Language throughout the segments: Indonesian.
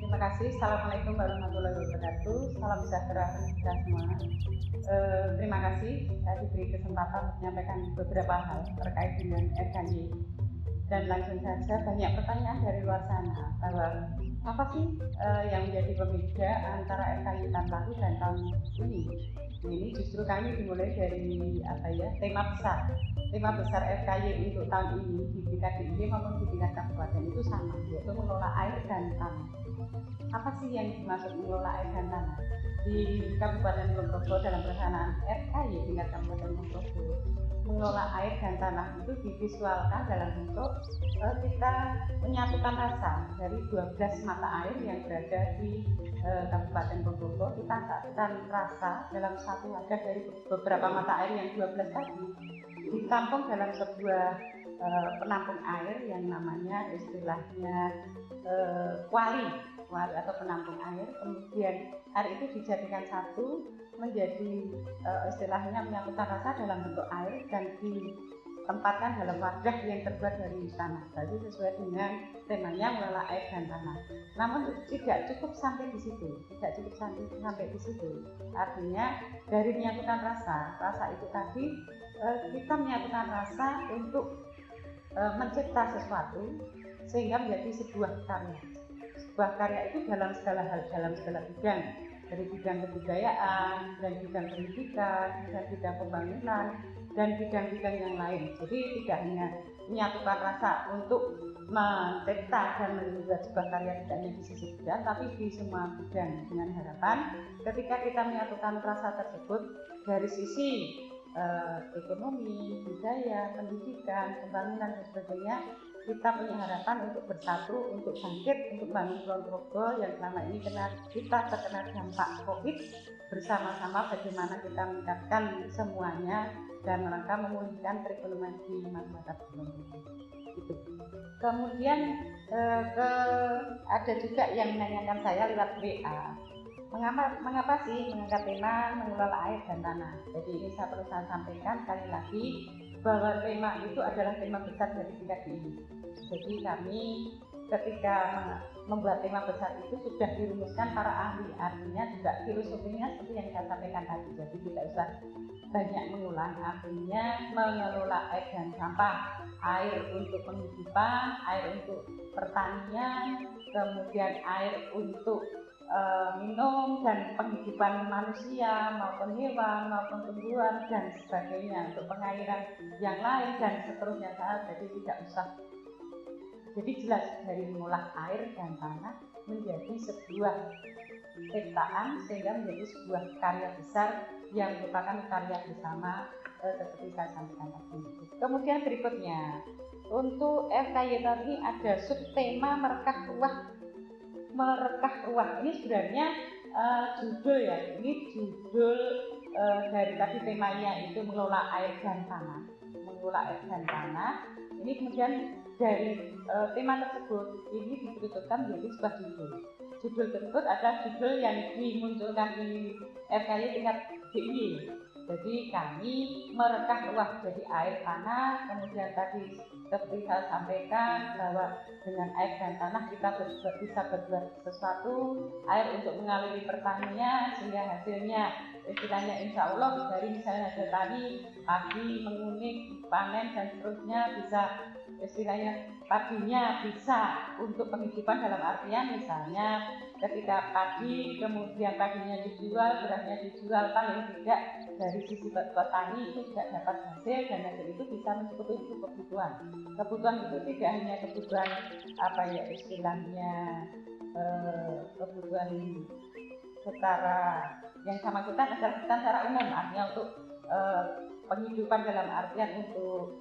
Terima kasih. Assalamualaikum warahmatullahi wabarakatuh. Salam sejahtera untuk kita semua. Terima kasih saya diberi kesempatan untuk menyampaikan beberapa hal terkait dengan RKY. Dan langsung saja banyak pertanyaan dari luar sana bahwa apa sih yang menjadi pembeda antara RKY tahun lalu dan tahun ini? Ini justru kami dimulai dari tema besar RKY untuk tahun ini di tingkat DIY maupun di tingkat kabupaten itu sama, yaitu mengelola air dan tanah. Apa sih yang dimaksud mengelola air dan tanah? Di Kabupaten Kulon Progo dalam pelaksanaan RKY tingkat Kabupaten Kulon Progo, mengelola air dan tanah itu divisualkan dalam bentuk kita menyatukan rasa dari 12 mata air yang berada di Kabupaten Kulon Progo. Kita satukan rasa dalam satu wadah dari beberapa mata air yang 12 tadi, ditampung dalam sebuah penampung air yang namanya istilahnya kuali atau penampung air. Kemudian air itu dijadikan satu menjadi istilahnya menyatukan rasa dalam bentuk air dan ditempatkan dalam wadah yang terbuat dari tanah. Jadi sesuai dengan temanya mengelola air dan tanah. Namun tidak cukup sampai di situ, Artinya dari menyatukan rasa itu tadi kita menyatukan rasa untuk mencipta sesuatu sehingga menjadi sebuah karya. Sebuah karya itu dalam segala hal, dalam segala bidang, dari bidang kebudayaan, dan bidang pendidikan, dan bidang pembangunan, dan bidang-bidang yang lain. Jadi tidak hanya menyatukan rasa untuk mencipta dan membuat sebuah karya tidak hanya di sisi bidang, tapi di semua bidang, dengan harapan ketika kita menyatukan rasa tersebut dari sisi ekonomi, budaya, pendidikan, pembangunan dan sebagainya, kita punya harapan untuk bersatu, untuk bangkit, untuk bangun Kulon Progo yang selama ini kita terkena dampak COVID, bersama-sama bagaimana kita meningkatkan semuanya dan rangka memulihkan perekonomian di masyarakat Kulon Progo. Gitu. Kemudian ada juga yang menanyakan saya lewat WA. Mengapa sih mengangkat tema mengelola air dan tanah? Jadi ini saya perlu sampaikan sekali lagi bahwa tema itu adalah tema besar dari tingkat DIY. Jadi kami ketika membuat tema besar itu sudah dirumuskan para ahli, artinya juga filosofinya seperti yang saya sampaikan tadi. Jadi tidak usah banyak mengulang, artinya mengelola air dan sampah, air untuk penghidupan, air untuk pertanian, kemudian air untuk minum dan penghidupan manusia maupun hewan maupun tumbuhan dan sebagainya, untuk pengairan yang lain dan seterusnya. Jadi tidak usah, jadi jelas dari mengolah air dan tanah menjadi sebuah ciptaan sehingga menjadi sebuah karya besar yang merupakan karya bersama seperti saya sampaikan tadi. Kemudian berikutnya untuk FKY ini ada subtema merekah ruah. Ini sebenarnya judul ya, ini judul dari tadi temanya itu mengelola air dan tanah. Ini kemudian dari tema tersebut ini dibentukkan menjadi sebuah judul. Judul tersebut adalah judul yang dimunculkan di FKY tingkat DIY. Jadi kami merekah ruah jadi air tanah. Kemudian tadi seperti saya sampaikan bahwa dengan air dan tanah kita bisa berbuat sesuatu, air untuk mengaliri pertanian sehingga hasilnya istilahnya insya Allah dari misalnya ada tani pagi mengunik, panen dan seterusnya, bisa istilahnya padinya bisa untuk penghidupan dalam artian misalnya ketika pagi kemudian paginya dijual, berasnya dijual, paling tidak dari sisi petani itu juga dapat hasil dan hasil itu bisa mencukupi kebutuhan. Kebutuhan itu tidak hanya kebutuhan istilahnya kebutuhan secara yang sama kita adalah secara umum, artinya untuk penghidupan dalam artian untuk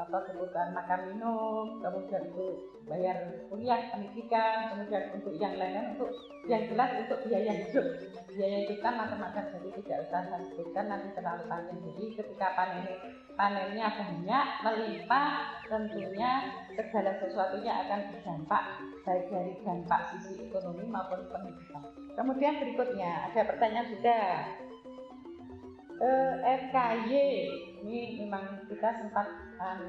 kebutuhan makan minum, kemudian untuk bayar kuliah, pendidikan, kemudian untuk yang lain-lain, untuk yang jelas untuk biaya hidup. Biaya hidup kan macam-macam, jadi tidak usah saya sebutkan nanti terlalu panjang. Jadi ketika panennya banyak, melimpah, tentunya segala sesuatunya akan berdampak, baik dari dampak sisi ekonomi maupun pendidikan. Kemudian berikutnya ada pertanyaan juga. FKY ini memang kita sempat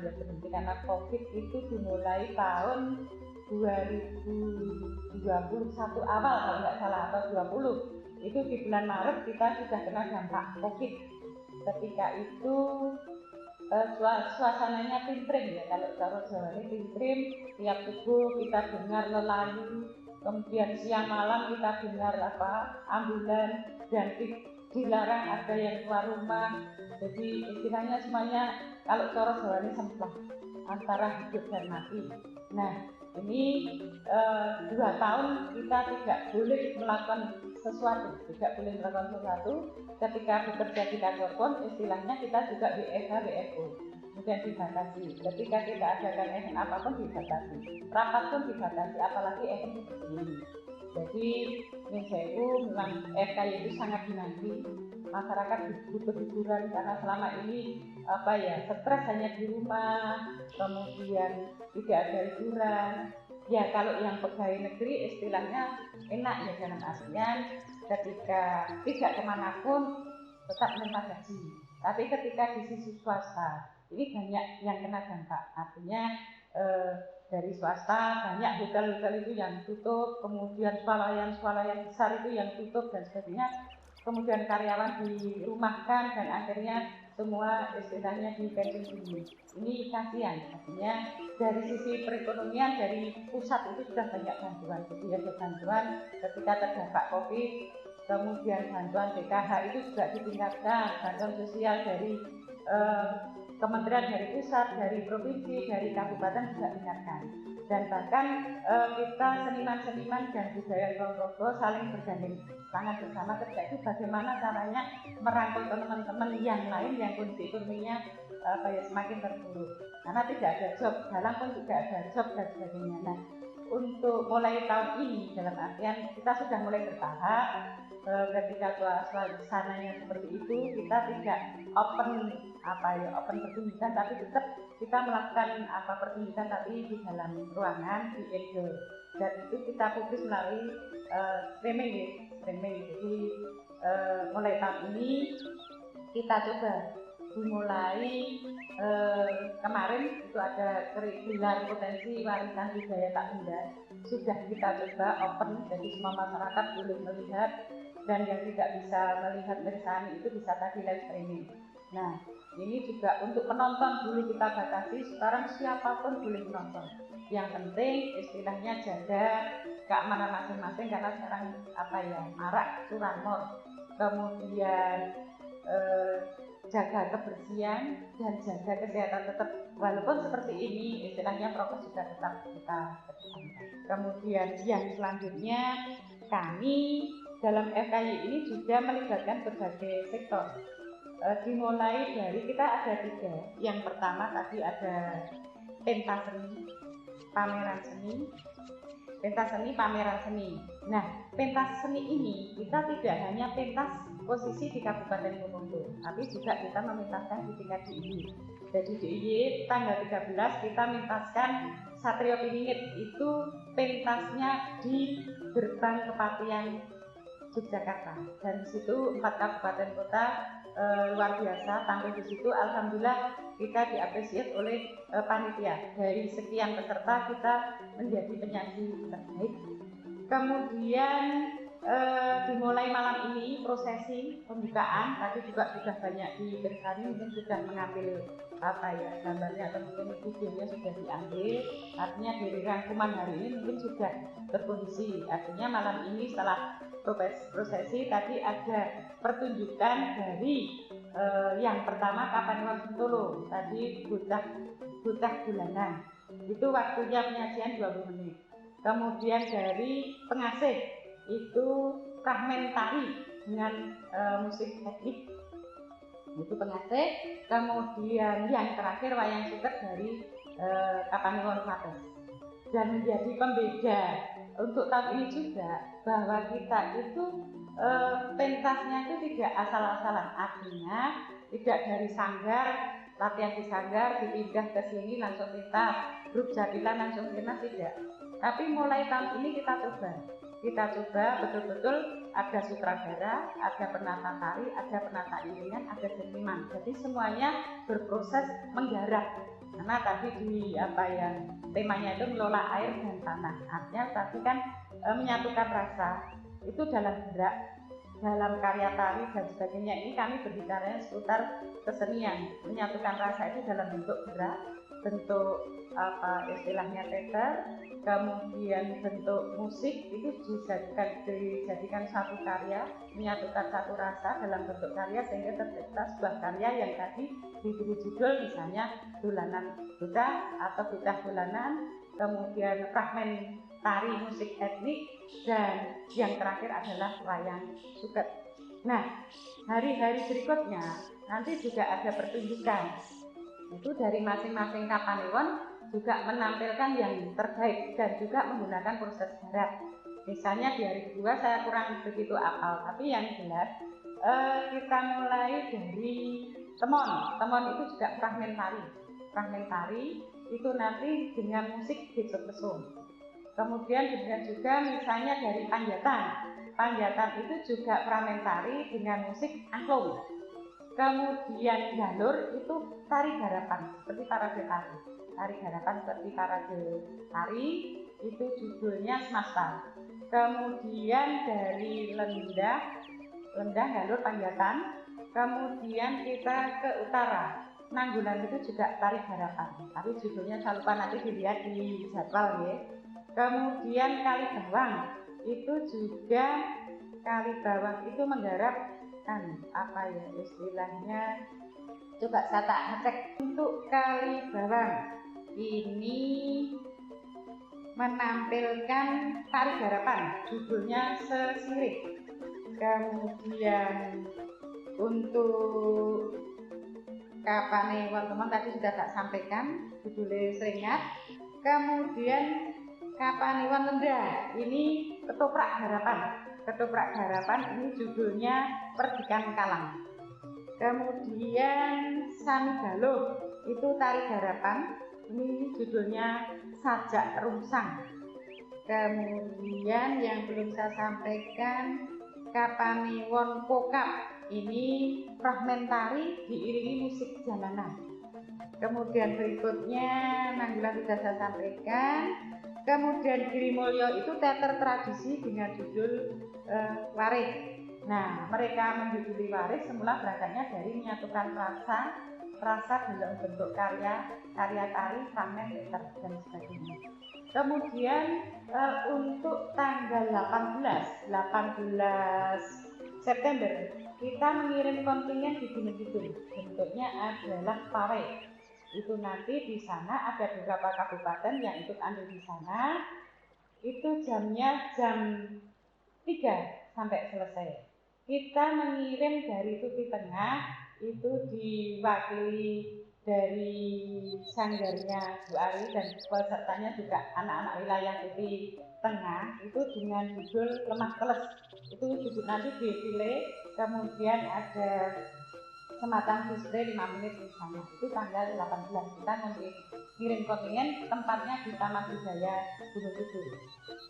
berhenti karena COVID itu dimulai tahun 2021 awal kalau nggak salah, atau 20 itu di bulan Maret kita sudah kena dampak COVID. Ketika itu suasananya pimpring ya, kalau cara Jawa ini pimpring, tiap subuh kita dengar lelayu, kemudian siang malam kita dengar ambulan, dan dilarang ada yang keluar rumah. Jadi istilahnya semuanya kalau cara Jawa ini semplah antara hidup dan mati. Nah ini 2 tahun kita tidak boleh melakukan sesuatu, ketika bekerja di kantor pun istilahnya kita juga WFH WFO, kemudian dibatasi. Ketika kita adakan event apapun dibatasi, rapat pun dibatasi, apalagi event seperti ini. Jadi memang FKY itu sangat dinanti. Masyarakat butuh hiburan karena selama ini stres hanya di rumah, kemudian tidak ada hiburan. Ya kalau yang pegawai negeri istilahnya enak ya, dalam artian ketika tidak kemanapun tetap menerima gaji. Tapi ketika di sisi swasta ini banyak yang kena dampak. Artinya dari swasta banyak hotel-hotel itu yang tutup, kemudian swalayan besar itu yang tutup dan sebagainya. Kemudian karyawan dirumahkan dan akhirnya semua istilahnya di pensiun dini. Ini kasihan, artinya dari sisi perekonomian dari pusat itu sudah banyak bantuan. Jadi ada bantuan ketika terdampak COVID, kemudian bantuan DKH itu juga ditingkatkan, bantuan sosial dari kementerian dari pusat, dari provinsi, dari kabupaten juga ditingkatkan. Dan bahkan kita seniman-seniman dan budaya Kulon saling bergandeng tangan bersama kerja itu bagaimana caranya merangkul teman-teman yang lain yang kondisi ekonominya semakin terpuruk karena tidak ada job, dalang pun juga ada job dan sebagainya. Nah untuk mulai tahun ini dalam artian kita sudah mulai bertahap, ketika suasananya seperti itu kita tidak open pertunjukan, tapi tetap kita melakukan pertunjukan tapi di dalam ruangan di indoor, dan itu kita publis melalui streaming. Jadi mulai tahun ini kita coba dimulai kemarin itu ada gelar potensi warisan budaya tak benda, sudah kita coba open, jadi semua masyarakat boleh melihat, dan yang tidak bisa melihat bersama itu bisa tadi live streaming. Nah ini juga untuk penonton dulu kita batasi, sekarang siapapun boleh menonton. Yang penting istilahnya jaga keamanan masing-masing karena sekarang marak curanmor, kemudian jaga kebersihan dan jaga kesehatan tetap, walaupun seperti ini istilahnya prokes juga tetap kita pertahankan. Kemudian yang selanjutnya kami dalam FKY ini juga melibatkan berbagai sektor. Dimulai dari kita ada 3. Yang pertama tadi ada pentas seni, pameran seni. Nah, pentas seni ini kita tidak hanya pentas posisi di Kabupaten Gunung, tapi juga kita mementaskan di tingkat DIY. Jadi DIY tanggal 13 kita mentaskan Satrio Piningit, itu pentasnya di Gerbang Kepatian Yogyakarta, dan di situ 4 kabupaten kota luar biasa tampil di situ. Alhamdulillah kita diapresiasi oleh panitia, dari sekian peserta kita menjadi penyaji terbaik. Kemudian dimulai malam ini prosesi pembukaan, tadi juga sudah banyak diberikan, mungkin sudah mengambil gambarnya atau mungkin videonya sudah diambil, artinya dari rangkuman hari ini mungkin sudah terkondisi. Artinya malam ini setelah prosesi tadi ada pertunjukan dari yang pertama Kapanewon Sentolo, tadi bocah bulanan, itu waktunya penyajian 20 menit. Kemudian dari pengasih itu fragmen tari dengan musik etnik. itu pengasih. Kemudian yang terakhir wayang suket dari Kapanewon Klaten. Dan menjadi pembeda untuk tahun ini juga bahwa kita itu pentasnya itu tidak asal-asalan, artinya tidak dari sanggar, latihan di sanggar dipindah ke sini langsung pentas, grup jadilan langsung pentas, tidak. Tapi mulai tahun ini kita coba betul-betul ada sutradara, ada penata tari, ada penata iringan, ada seniman. Jadi semuanya berproses menggarap. Karena tadi temanya itu mengelola air dan tanah. Artinya tadi kan menyatukan rasa. Itu dalam gerak, dalam karya tari dan sebagainya. Ini kami berbicara seputar kesenian. Menyatukan rasa itu dalam bentuk gerak, bentuk istilahnya teater, kemudian bentuk musik itu dijadikan satu karya, menyatukan satu rasa dalam bentuk karya sehingga tercipta sebuah karya yang tadi diberi judul misalnya Dolanan Bocah atau Bocah Dolanan, kemudian fragmen tari musik etnik, dan yang terakhir adalah wayang suket. Nah, hari-hari berikutnya nanti juga ada pertunjukan. Itu dari masing-masing Kapanewon juga menampilkan yang terbaik dan juga menggunakan proses garap. Misalnya di hari kedua saya kurang begitu apal, tapi yang jelas kita mulai dari temon itu juga fragmen tari itu nanti dengan musik besok-besok. Kemudian demikian juga misalnya dari panjatan itu juga fragmen tari dengan musik angklung. Kemudian jalur itu tari garapan seperti parade tari itu judulnya Smasta. Kemudian dari lendah jalur panjatan. Kemudian kita ke utara, Nanggulan itu juga tari garapan, tapi judulnya saya lupa, nanti dilihat di jadwal ya. Kemudian Kalibawang itu menggarap istilahnya, coba saya tak ngecek. Untuk Kalibawang ini menampilkan tari garapan, judulnya Sesirih. Kemudian untuk Kapanewon teman tadi sudah tak sampaikan, judulnya Seringat. Kemudian Kapanewon Lenda ini ketoprak garapan ini judulnya Perdikan Kalang. Kemudian Samigalo itu tari garapan, ini judulnya Sajak Rungsang. Kemudian yang belum saya sampaikan, Kapanewon Kokap ini fragmen tari diiringi musik jalanan. Kemudian berikutnya Nanggulan sudah saya sampaikan. Kemudian Girimulyo itu teater tradisi dengan judul Waris. Nah, mereka menjuduli Waris semula berangkatnya dari menyatukan rasa dalam bentuk karya tari, fragmen teater dan sebagainya. Kemudian untuk tanggal 18 September kita mengirim kontingen di Gunung Kidul, bentuknya adalah pawai. Itu nanti di sana ada beberapa kabupaten yang ikut andil di sana. Itu jamnya jam 3 sampai selesai. Kita mengirim dari Tuti Tengah, itu diwakili dari sanggarnya Bu Ari dan pesertanya juga anak-anak wilayah Tuti Tengah, itu dengan judul Lemah Teles. Itu judul nanti dipilih, kemudian ada Sematang Display 5 menit di sana. Itu tanggal 18 kita ngirim kontingen, tempatnya di Taman Budaya Gunung Kidul.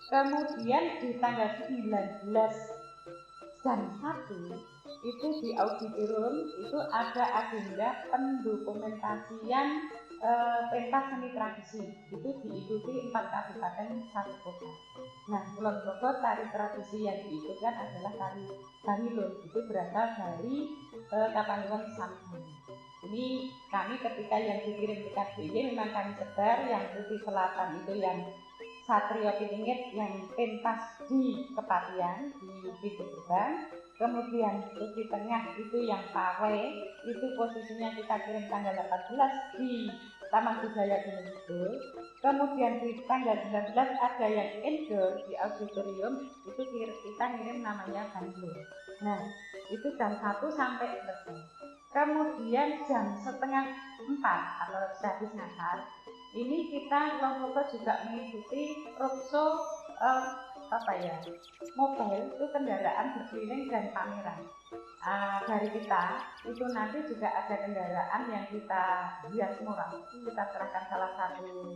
Kemudian di tanggal 19 jam 1 itu di auditorium itu ada agenda pendokumentasian pentas seni tradisi, itu diikuti 4 kabupaten 1 kota. Nah, Kulon Progo tari tradisi yang diikutkan adalah tari Bangilun, itu berasal dari Kapanewon Samsung. Ini kami ketika yang dikirim ke KBY memang kami sebar, yang Tuti Selatan itu yang Satrio Piningit yang pentas di Kepatian di pintu gerbang. Kemudian Tuti Tengah itu yang pawai, itu posisinya kita kirim tanggal 18 di Taman Budaya Gunung Kidul. Kemudian di tanggal 19 ada yang indoor di auditorium, itu kita ngirim namanya Bandung. Nah, itu jam 1 sampai selesai. Kemudian jam setengah 4 atau sehabis ngasar ini kita kelompok juga mengikuti roadshow mobile itu kendaraan berkeliling dan pameran. Dari kita itu nanti juga ada kendaraan yang kita hias mural, kita serahkan salah satu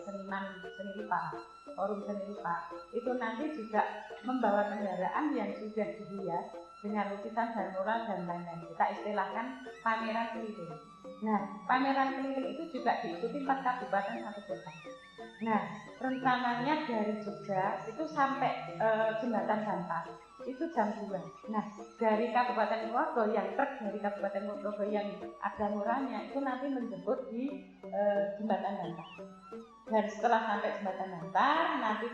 seniman seni rupa, forum seni rupa itu nanti juga membawa kendaraan yang sudah dihias dengan lukisan dan mural dan lain-lain. Kita istilahkan pameran keliling. Nah, pameran keliling itu juga diikuti 4 kabupaten 1 kota. Nah, rencananya dari Jogja itu sampai Jembatan Bantas itu jam 2. Nah, dari Kabupaten Purworejo yang truk dari Kabupaten Purworejo yang ada murahnya itu nanti menjemput di Jembatan Bantar. Dan setelah sampai Jembatan Bantar nanti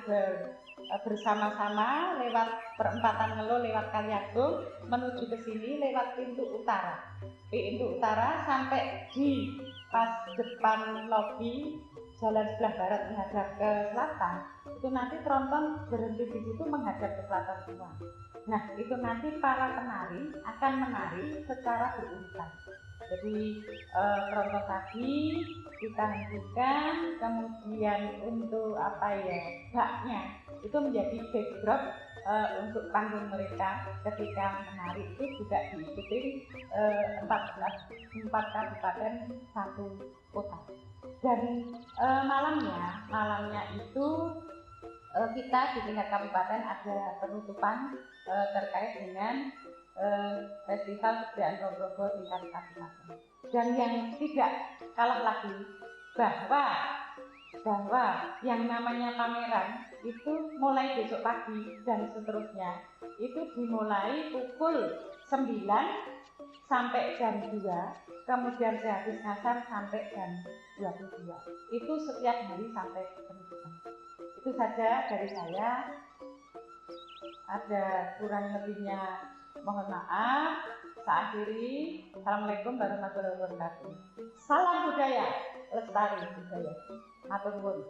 bersama-sama lewat perempatan Ngelo, lewat Kaliagung menuju ke sini lewat pintu utara. Pintu utara sampai di pas depan lobi jalan sebelah barat menghadap ke selatan, itu nanti tronton berhenti di situ menghadap ke selatan semua. Nah, itu nanti para penari akan menari secara berurutan. Jadi tronton tadi kita hentikan, kemudian untuk baknya itu menjadi backdrop untuk panggung mereka ketika menari itu juga diikuti 4 kabupaten 1 kota. Dan malamnya itu kita di tingkat kabupaten ada penutupan terkait dengan festival kebudayaan Ponorogo tingkat kabupaten. Dan yang tidak kalah lagi bahwa yang namanya pameran itu mulai besok pagi dan seterusnya itu dimulai pukul 9 sampai jam 2, kemudian sehabis ngasar sampai jam 22. Itu setiap hari sampai penutupan. Itu saja dari saya. Ada kurang lebihnya mohon maaf. Saya akhiri. Assalamualaikum warahmatullahi wabarakatuh. Salam budaya, lestari budaya. Matur nuwun.